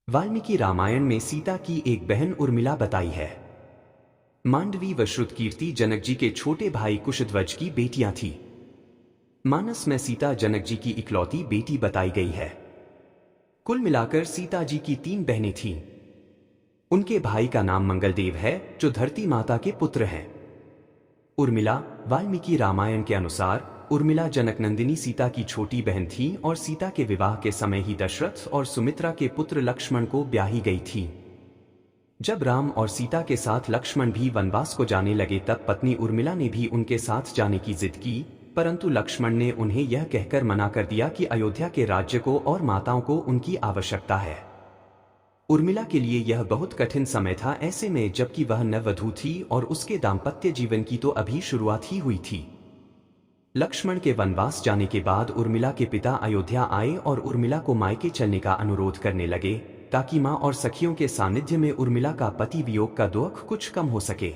वाल्मीकि रामायण में सीता की एक बहन उर्मिला बताई है। मांडवी व श्रुतकीर्ति जनक जी के छोटे भाई कुशध्वज की बेटियां थीं। मानस में सीता जनक जी की इकलौती बेटी बताई गई है। कुल मिलाकर सीता जी की 3 बहनें थीं। उनके भाई का नाम मंगलदेव है, जो धरती माता के पुत्र हैं। उर्मिला, वाल्मीकि रामायण के अनुसार उर्मिला जनकनंदिनी सीता की छोटी बहन थी और सीता के विवाह के समय ही दशरथ और सुमित्रा के पुत्र लक्ष्मण को ब्याही गई थी। जब राम और सीता के साथ लक्ष्मण भी वनवास को जाने लगे तब पत्नी उर्मिला ने भी उनके साथ जाने की जिद की, परंतु लक्ष्मण ने उन्हें यह कहकर मना कर दिया कि अयोध्या के राज्य को और माताओं को उनकी आवश्यकता है। उर्मिला के लिए यह बहुत कठिन समय था, ऐसे में जबकि वह नववधू थी और उसके दाम्पत्य जीवन की तो अभी शुरुआत ही हुई थी। लक्ष्मण के वनवास जाने के बाद उर्मिला के पिता अयोध्या आए और उर्मिला को मायके चलने का अनुरोध करने लगे, ताकि मां और सखियों के सानिध्य में उर्मिला का पति वियोग का दुख कुछ कम हो सके।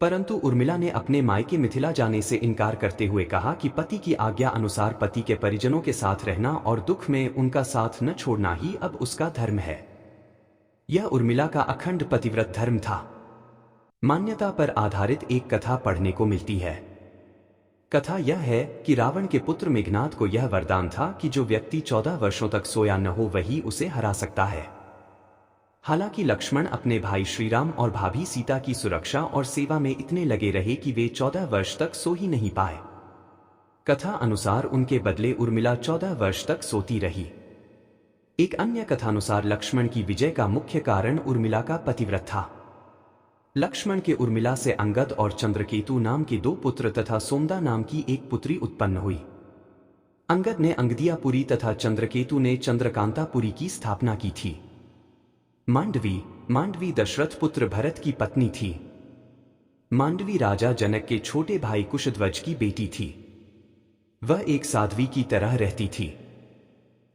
परंतु उर्मिला ने अपने मायके मिथिला जाने से इनकार करते हुए कहा कि पति की आज्ञा अनुसार पति के परिजनों के साथ रहना और दुख में उनका साथ न छोड़ना ही अब उसका धर्म है। यह उर्मिला का अखंड पतिव्रत धर्म था। मान्यता पर आधारित एक कथा पढ़ने को मिलती है। कथा यह है कि रावण के पुत्र मेघनाद को यह वरदान था कि जो व्यक्ति 14 वर्षों तक सोया न हो वही उसे हरा सकता है। हालांकि लक्ष्मण अपने भाई श्रीराम और भाभी सीता की सुरक्षा और सेवा में इतने लगे रहे कि वे 14 वर्ष तक सो ही नहीं पाए। कथा अनुसार उनके बदले उर्मिला 14 वर्ष तक सोती रही। एक अन्य कथानुसार लक्ष्मण की विजय का मुख्य कारण उर्मिला का पतिव्रत था। लक्ष्मण के उर्मिला से अंगद और चंद्रकेतु नाम के 2 पुत्र तथा सोमदा नाम की एक पुत्री उत्पन्न हुई। अंगद ने अंगदियापुरी तथा चंद्रकेतु ने चंद्रकांतापुरी की स्थापना की थी। मांडवी दशरथ पुत्र भरत की पत्नी थी। मांडवी राजा जनक के छोटे भाई कुशध्वज की बेटी थी। वह एक साध्वी की तरह रहती थी।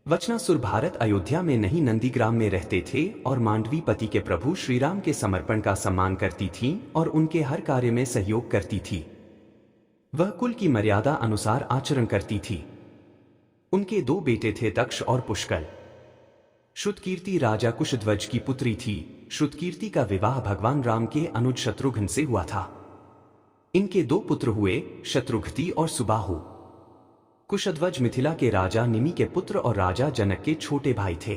वचनासुर भारत अयोध्या में नहीं नंदीग्राम में रहते थे और मांडवी पति के प्रभु श्रीराम के समर्पण का सम्मान करती थीं और उनके हर कार्य में सहयोग करती थी। वह कुल की मर्यादा अनुसार आचरण करती थी। उनके 2 बेटे थे, दक्ष और पुष्कल। श्रुतकीर्ति राजा कुशध्वज की पुत्री थी। श्रुतकीर्ति का विवाह भगवान राम के अनुज शत्रुघ्न से हुआ था। इनके 2 पुत्र हुए, शत्रुघ्ति और सुबाहु। कुशध्वज मिथिला के राजा निमि के पुत्र और राजा जनक के छोटे भाई थे।